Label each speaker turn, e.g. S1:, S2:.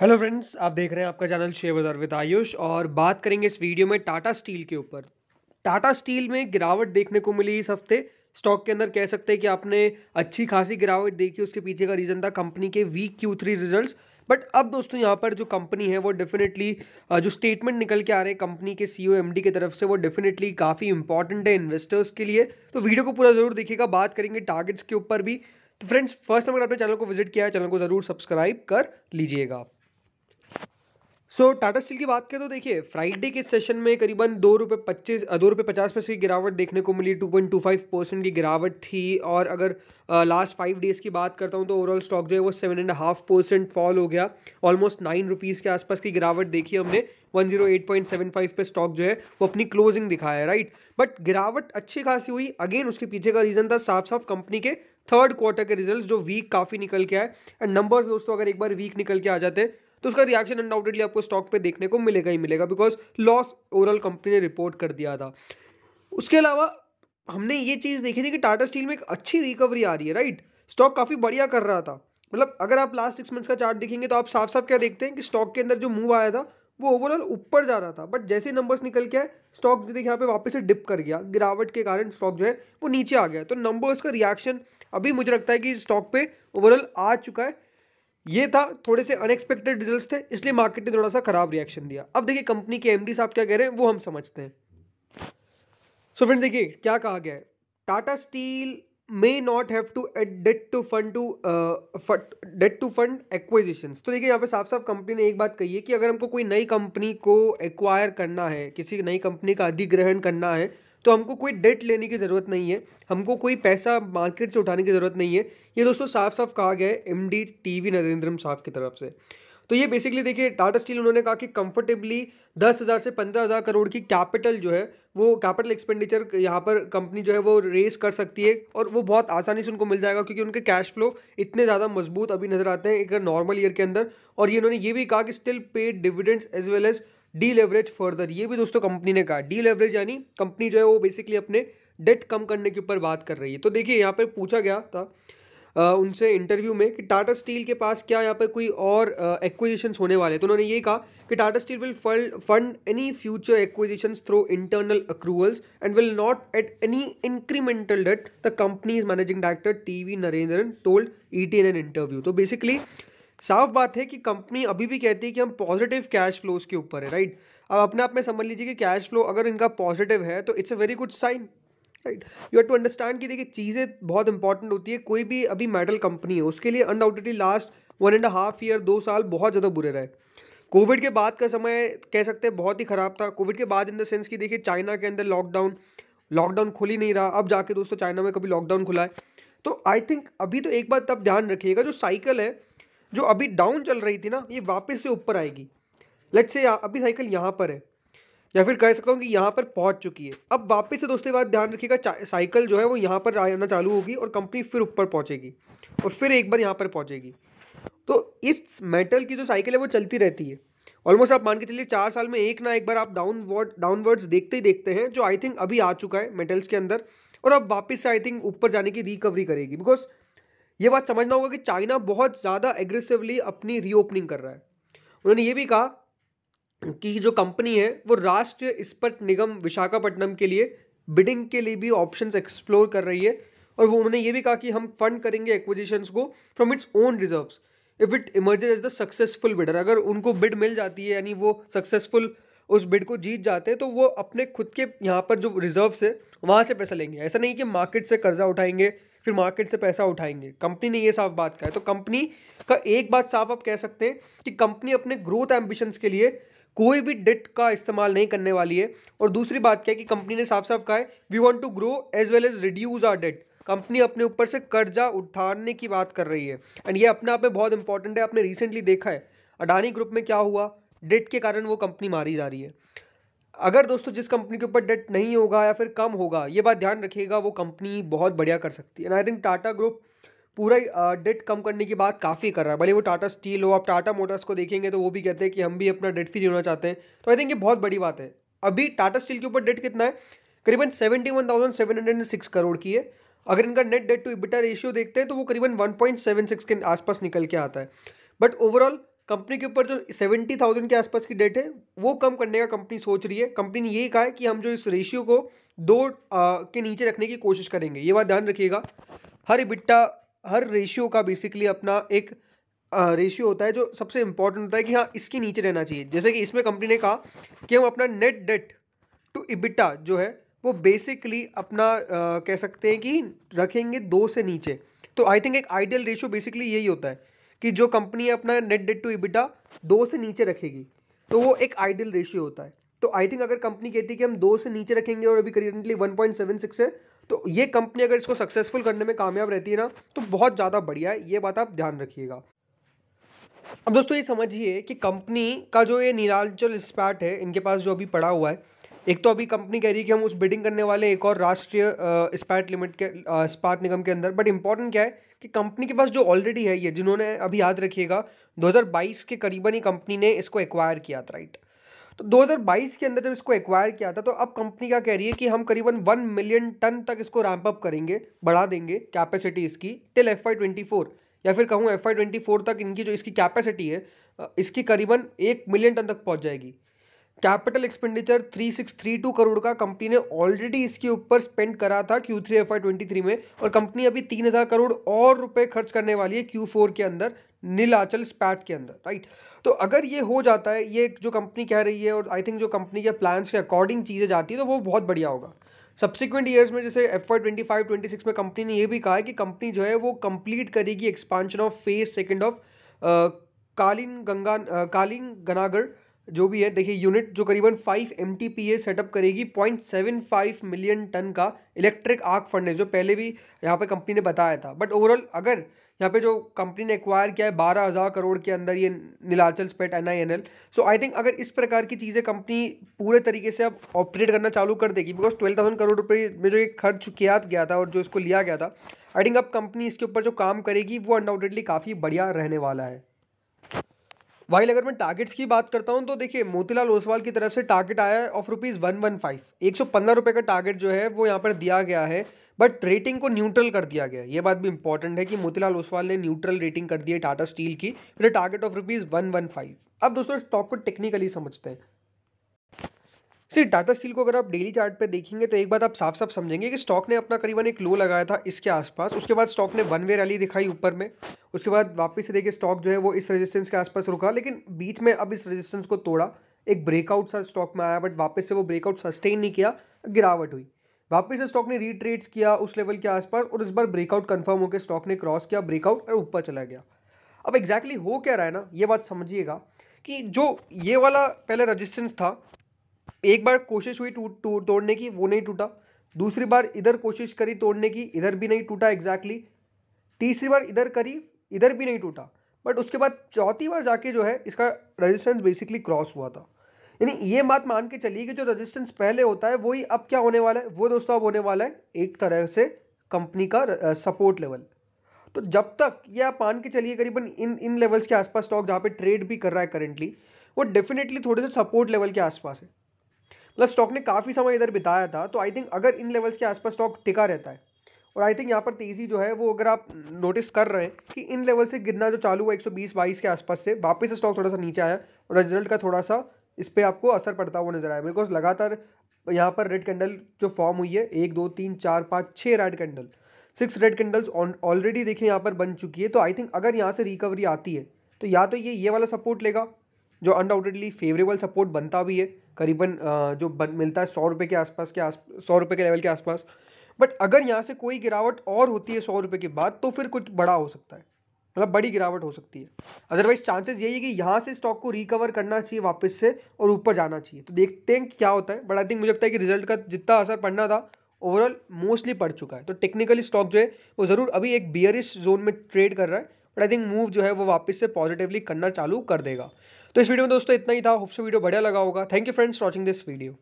S1: Hello friends, आप देख रहे हैं आपका चैनल शेयर बाजार विद आयुष और बात करेंगे इस वीडियो में टाटा स्टील के ऊपर। टाटा स्टील में गिरावट देखने को मिली इस हफ्ते। स्टॉक के अंदर कह सकते हैं कि आपने अच्छी खासी गिरावट देखी। उसके पीछे का रीज़न था कंपनी के वीक Q3 रिजल्ट्स। बट अब दोस्तों यहाँ पर जो कंपनी है वो डेफिनेटली जो स्टेटमेंट निकल के आ रहे हैं कंपनी के CEO MD की तरफ से वो डेफिनेटली काफ़ी इंपॉर्टेंट है इन्वेस्टर्स के लिए। तो वीडियो को पूरा ज़रूर देखिएगा, बात करेंगे टारगेट्स के ऊपर भी। तो फ्रेंड्स, फर्स्ट टाइम अगर आपने चैनल को विजिट किया है, चैनल को ज़रूर सब्सक्राइब कर लीजिएगा। टाटा स्टील की बात करें तो देखिए फ्राइडे के सेशन में करीबन ₹2.50 की गिरावट देखने को मिली। 2.25% की गिरावट थी। और अगर लास्ट 5 डेज़ की बात करता हूं तो ओवरऑल स्टॉक जो है वो 7.5% फॉल हो गया। ऑलमोस्ट ₹9 के आसपास की गिरावट देखी हमने। 108.75 पे स्टॉक जो है वो अपनी क्लोजिंग दिखाया है, राइट। बट गिरावट अच्छी खासी हुई। अगेन उसके पीछे का रीज़न था साफ साफ कंपनी के थर्ड क्वार्टर के रिजल्ट्स जो वीक काफ़ी निकल के आए। एंड नंबर्स दोस्तों अगर एक बार वीक निकल के आ जाते हैं तो उसका रिएक्शन अनडाउटेडली आपको स्टॉक पे देखने को मिलेगा ही मिलेगा, बिकॉज लॉस ओवरऑल कंपनी ने रिपोर्ट कर दिया था। उसके अलावा हमने ये चीज़ देखी थी कि टाटा स्टील में एक अच्छी रिकवरी आ रही है, राइट। स्टॉक काफ़ी बढ़िया कर रहा था। मतलब अगर आप लास्ट 6 मंथ्स का चार्ट देखेंगे तो आप साफ साफ क्या देखते हैं कि स्टॉक के अंदर जो मूव आया था वो ओवरऑल ऊपर जा रहा था। बट जैसे नंबर्स निकल के आए स्टॉक देखिए यहाँ पे वापस से डिप कर गया। गिरावट के कारण स्टॉक जो है वो नीचे आ गया। तो नंबर्स का रिएक्शन अभी मुझे लगता है कि स्टॉक पे ओवरऑल आ चुका है। ये था, थोड़े से अनएक्सपेक्टेड रिजल्ट्स थे इसलिए मार्केट ने थोड़ा सा खराब रिएक्शन दिया। अब देखिए कंपनी के MD साहब क्या कह रहे हैं वो हम समझते हैं। सो फ्रेंड देखिए क्या कहा गया है। Tata steel may not have to debt to fund acquisitions. तो देखिए यहाँ पे साफ साफ कंपनी ने एक बात कही है कि अगर हमको कोई नई कंपनी को एक्वायर करना है, किसी नई कंपनी का अधिग्रहण करना है, तो हमको कोई डेट लेने की ज़रूरत नहीं है, हमको कोई पैसा मार्केट से उठाने की ज़रूरत नहीं है। ये दोस्तों साफ साफ कहा गया है MD TV नरेंद्रम साहब की तरफ से। तो ये बेसिकली देखिए टाटा स्टील उन्होंने कहा कि कंफर्टेबली 10,000 से 15,000 करोड़ की कैपिटल जो है वो कैपिटल एक्सपेंडिचर यहाँ पर कंपनी जो है वो रेस कर सकती है। और वो बहुत आसानी से उनको मिल जाएगा क्योंकि उनके कैश फ्लो इतने ज़्यादा मजबूत अभी नजर आते हैं एक नॉर्मल ईयर के अंदर। और ये उन्होंने ये भी कहा कि still pay dividends as well as deleverage further. ये भी दोस्तों कंपनी ने कहा डी लेवरेज यानी कंपनी जो है वो बेसिकली अपने डेट कम करने के ऊपर बात कर रही है। तो देखिए यहाँ पर पूछा गया था उनसे इंटरव्यू में कि टाटा स्टील के पास क्या यहाँ पर कोई और एक्विजिशंस होने वाले हैं। तो उन्होंने ये कहा कि Tata steel will fund any future acquisitions through internal accruals and will not at any incremental debt, the company's managing director TV Narendran told ET in an interview. तो बेसिकली साफ बात है कि कंपनी अभी भी कहती है कि हम पॉजिटिव कैश फ्लोज के ऊपर है, राइट। अब अपने आप में समझ लीजिए कि कैश फ्लो अगर इनका पॉजिटिव है तो it's a very good sign, right. You have to understand कि देखिए चीज़ें बहुत इंपॉर्टेंट होती है। कोई भी अभी मेटल कंपनी है उसके लिए अनडाउटेडली लास्ट 1.5 ईयर 2 साल बहुत ज़्यादा बुरे रहे। कोविड के बाद का समय कह सकते हैं बहुत ही ख़राब था। कोविड के बाद इन द सेंस कि देखिए चाइना के अंदर लॉकडाउन खुल ही नहीं रहा। अब जाके दोस्तों चाइना में कभी लॉकडाउन खुला है। तो आई थिंक अभी तो एक बात तब ध्यान रखिएगा, जो साइकिल है जो अभी डाउन चल रही थी ना ये वापस से ऊपर आएगी। लेट्स से अभी साइकिल यहाँ पर है या फिर कह सकता हूँ कि यहाँ पर पहुँच चुकी है। अब वापस से दोस्तों बात ध्यान रखिएगा, साइकिल जो है वो यहाँ पर आना चालू होगी और कंपनी फिर ऊपर पहुँचेगी और फिर एक बार यहाँ पर पहुँचेगी। तो इस मेटल की जो साइकिल है वो चलती रहती है। ऑलमोस्ट आप मान के चलिए 4 साल में एक ना एक बार आप डाउनवर्ड्स देखते ही देखते हैं, जो आई थिंक अभी आ चुका है मेटल्स के अंदर। और अब वापस से आई थिंक ऊपर जाने की रिकवरी करेगी। बिकॉज ये बात समझना होगा कि चाइना बहुत ज़्यादा एग्रेसिवली अपनी रीओपनिंग कर रहा है। उन्होंने ये भी कहा कि जो कंपनी है वो राष्ट्रीय इस्पात निगम विशाखापट्टनम के लिए बिडिंग के लिए भी ऑप्शंस एक्सप्लोर कर रही है। और वो उन्होंने ये भी कहा कि हम फंड करेंगे एक्विजिशंस को from its own reserves if it emerges as the successful bidder. अगर उनको बिड मिल जाती है यानी वो सक्सेसफुल उस बिड को जीत जाते हैं तो वो अपने खुद के यहाँ पर जो रिजर्व्स है वहाँ से पैसा लेंगे। ऐसा नहीं कि मार्केट से कर्जा उठाएंगे फिर मार्केट से पैसा उठाएंगे। कंपनी ने ये साफ बात कहा है। तो कंपनी का एक बात साफ आप कह सकते हैं कि कंपनी अपने ग्रोथ एम्बिशंस के लिए कोई भी डेट का इस्तेमाल नहीं करने वाली है। और दूसरी बात क्या है कि कंपनी ने साफ साफ कहा है we want to grow as well as reduce our debt. Company अपने ऊपर से कर्जा उठाने की बात कर रही है। एंड ये अपने आप में बहुत इंपॉर्टेंट है। आपने रिसेंटली देखा है अडानी ग्रुप में क्या हुआ, डेट के कारण वो कंपनी मारी जा रही है। अगर दोस्तों जिस कंपनी के ऊपर डेट नहीं होगा या फिर कम होगा, ये बात ध्यान रखिएगा, वो कंपनी बहुत बढ़िया कर सकती है। And I think Tata group पूरा डेट कम करने की बात काफ़ी कर रहा है। भले वो टाटा स्टील हो, आप टाटा मोटर्स को देखेंगे तो वो भी कहते हैं कि हम भी अपना डेट फ्री होना चाहते हैं। तो आई थिंक ये बहुत बड़ी बात है। अभी टाटा स्टील के ऊपर डेट कितना है, करीबन 71,706 करोड़ की है। अगर इनका net debt to EBITDA ratio देखते हैं तो वो करीबन 1.76 के आसपास निकल के आता है। बट ओवरऑल कंपनी के ऊपर जो 70,000 के आसपास की डेट है वो कम करने का कंपनी सोच रही है। कंपनी ने यही कहा है कि हम जो इस रेशियो को 2 के नीचे रखने की कोशिश करेंगे। ये बात ध्यान रखिएगा, हर EBITDA हर रेशियो का बेसिकली अपना एक रेशियो होता है जो सबसे इंपॉर्टेंट होता है कि हाँ इसके नीचे रहना चाहिए। जैसे कि इसमें कंपनी ने कहा कि हम अपना नेट डेट टू EBITDA जो है वो बेसिकली अपना कह सकते हैं कि रखेंगे 2 से नीचे। तो आई थिंक एक आइडियल रेशियो बेसिकली यही होता है कि जो कंपनी अपना नेट डेट टू EBITDA 2 से नीचे रखेगी तो वो एक आइडियल रेशियो होता है। तो आई थिंक अगर कंपनी कहती है कि हम 2 से नीचे रखेंगे और अभी करेंटली 1.76 है, तो ये कंपनी अगर इसको सक्सेसफुल करने में कामयाब रहती है ना तो बहुत ज़्यादा बढ़िया है। ये बात आप ध्यान रखिएगा। अब दोस्तों ये समझिए कि कंपनी का जो ये नीलांचल इस्पात है इनके पास जो अभी पड़ा हुआ है, एक तो अभी कंपनी कह रही है कि हम उस बिडिंग करने वाले एक और राष्ट्रीय इस्पात लिमिट के इस्पात निगम के अंदर। बट इंपॉर्टेंट क्या है कि कंपनी के पास जो ऑलरेडी है ये, जिन्होंने अभी याद रखिएगा 2022 के करीबन ही कंपनी ने इसको एक्वायर किया था, राइट। तो 2022 के अंदर जब इसको एक्वायर किया था तो अब कंपनी क्या कह रही है कि हम करीबन 1 मिलियन टन तक इसको रैंप अप करेंगे, बढ़ा देंगे कैपेसिटी इसकी टिल FY24, या फिर कहूँ FY24 तक इनकी जो इसकी कैपेसिटी है इसकी करीबन 1 मिलियन टन तक पहुंच जाएगी। कैपिटल एक्सपेंडिचर 3632 करोड़ का कंपनी ने ऑलरेडी इसके ऊपर स्पेंड करा था Q3 FY23 में, और कंपनी अभी 3000 करोड़ और रुपए खर्च करने वाली है Q4 के अंदर नीलांचल इस्पात के अंदर, राइट। तो अगर ये हो जाता है, ये जो कंपनी कह रही है और आई थिंक जो कंपनी के प्लान्स के अकॉर्डिंग चीज़ें जाती है तो वो बहुत बढ़िया होगा। सब्सिक्वेंट ईयर्स में जैसे FY25-26 में कंपनी ने ये भी कहा है कि कंपनी जो है वो कंप्लीट करेगी एक्सपांशन ऑफ फेज सेकंड ऑफ कालिंग गनागढ़ जो भी है, देखिए यूनिट जो करीबन 5 MTPA सेटअप करेगी 0.75 मिलियन टन का इलेक्ट्रिक आर्क फर्नेस, जो पहले भी यहाँ पे कंपनी ने बताया था। बट ओवरऑल अगर यहाँ पे जो कंपनी ने एक्वायर किया है 12,000 करोड़ के अंदर ये नीलांचल इस्पात NINL, सो आई थिंक अगर इस प्रकार की चीज़ें कंपनी पूरे तरीके से अब ऑपरेट करना चालू कर देगी, बिकॉज 12,000 करोड़ रुपये में जो ये खर्च किया गया था और जो इसको लिया गया था, आई थिंक अब कंपनी इसके ऊपर जो काम करेगी वो अनडाउटेडली काफ़ी बढ़िया रहने वाला है। वाइल अगर मैं टारगेट्स की बात करता हूं तो देखिए मोतीलाल ओसवाल की तरफ से टारगेट आया है ऑफ ₹115, 115 रुपये का टारगेट जो है वो यहाँ पर दिया गया है। बट रेटिंग को न्यूट्रल कर दिया गया है। ये बात भी इंपॉर्टेंट है कि मोतीलाल ओसवाल ने न्यूट्रल रेटिंग कर दी है टाटा स्टील की, फिर टारगेट ऑफ ₹115। अब दोस्तों स्टॉक को टेक्निकली समझते हैं। टाटा स्टील को अगर आप डेली चार्ट पे देखेंगे तो एक बात आप साफ साफ समझेंगे कि स्टॉक ने अपना करीबन एक लो लगाया था इसके आसपास, उसके बाद स्टॉक ने वन वे रैली दिखाई ऊपर में, उसके बाद वापस से देखिए स्टॉक जो है वो इस रेजिस्टेंस के आसपास रुका, लेकिन बीच में अब इस रेजिस्टेंस को तोड़ा, एक ब्रेकआउट सा स्टॉक में आया, बट वापस से वो ब्रेकआउट सस्टेन नहीं किया, गिरावट हुई। वापस से स्टॉक ने रीट्रेड्स किया उस लेवल के आसपास और इस बार ब्रेकआउट कंफर्म होकर स्टॉक ने क्रॉस किया ब्रेकआउट और ऊपर चला गया। अब एग्जैक्टली हो क्या रहा है ना, ये बात समझिएगा कि जो ये वाला पहले रेजिस्टेंस था, एक बार कोशिश हुई तोड़ने की, वो नहीं टूटा। दूसरी बार इधर कोशिश करी तोड़ने की, इधर भी नहीं टूटा एग्जैक्टली। तीसरी बार इधर करी, इधर भी नहीं टूटा। बट उसके बाद चौथी बार जाके जो है इसका रेजिस्टेंस बेसिकली क्रॉस हुआ था। यानी ये बात मान के चलिए कि जो रेजिस्टेंस पहले होता है वही अब क्या होने वाला है, वो दोस्तों अब होने वाला है एक तरह से कंपनी का सपोर्ट लेवल। तो जब तक ये आप मान के चलिए करीबन इन लेवल्स के आसपास स्टॉक जहाँ पे ट्रेड भी कर रहा है करेंटली, वो डेफिनेटली थोड़े से सपोर्ट लेवल के आसपास है। मतलब स्टॉक ने काफ़ी समय इधर बिताया था, तो आई थिंक अगर इन लेवल्स के आसपास स्टॉक टिका रहता है, और आई थिंक यहाँ पर तेज़ी जो है वो अगर आप नोटिस कर रहे हैं कि इन लेवल से गिरना जो चालू हुआ 120-22 के आसपास से, वापस से स्टॉक थोड़ा सा नीचे आया और रिजल्ट का थोड़ा सा इस पर आपको असर पड़ता हुआ नजर आया। बिकॉज लगातार यहाँ पर रेड कैंडल जो फॉर्म हुई है, 1 2 3 4 5 6 red candle, 6 red candles already देखिए यहाँ पर बन चुकी है। तो आई थिंक अगर यहाँ से रिकवरी आती है तो या तो ये वाला सपोर्ट लेगा जो अनडाउटेडली फेवरेबल सपोर्ट बनता भी है, करीबन जो मिलता है 100 रुपये के आसपास 100 रुपये के लेवल के आसपास। बट अगर यहाँ से कोई गिरावट और होती है 100 रुपये के बाद, तो फिर कुछ बड़ा हो सकता है, मतलब बड़ी गिरावट हो सकती है। अदरवाइज चांसेस यही है कि यहाँ से स्टॉक को रिकवर करना चाहिए वापस से और ऊपर जाना चाहिए। तो देखते हैं क्या होता है। बट आई थिंक मुझे लगता है कि रिजल्ट का जितना असर पड़ना था ओवरऑल मोस्टली पड़ चुका है। तो टेक्निकली स्टॉक जो है वो ज़रूर अभी एक बियरिश जोन में ट्रेड कर रहा है, बट आई थिंक मूव जो है वो वापस से पॉजिटिवली करना चालू कर देगा। तो इस वीडियो में दोस्तों इतना ही था। होप सो वीडियो बढ़िया लगा होगा। Thank you friends for watching this video.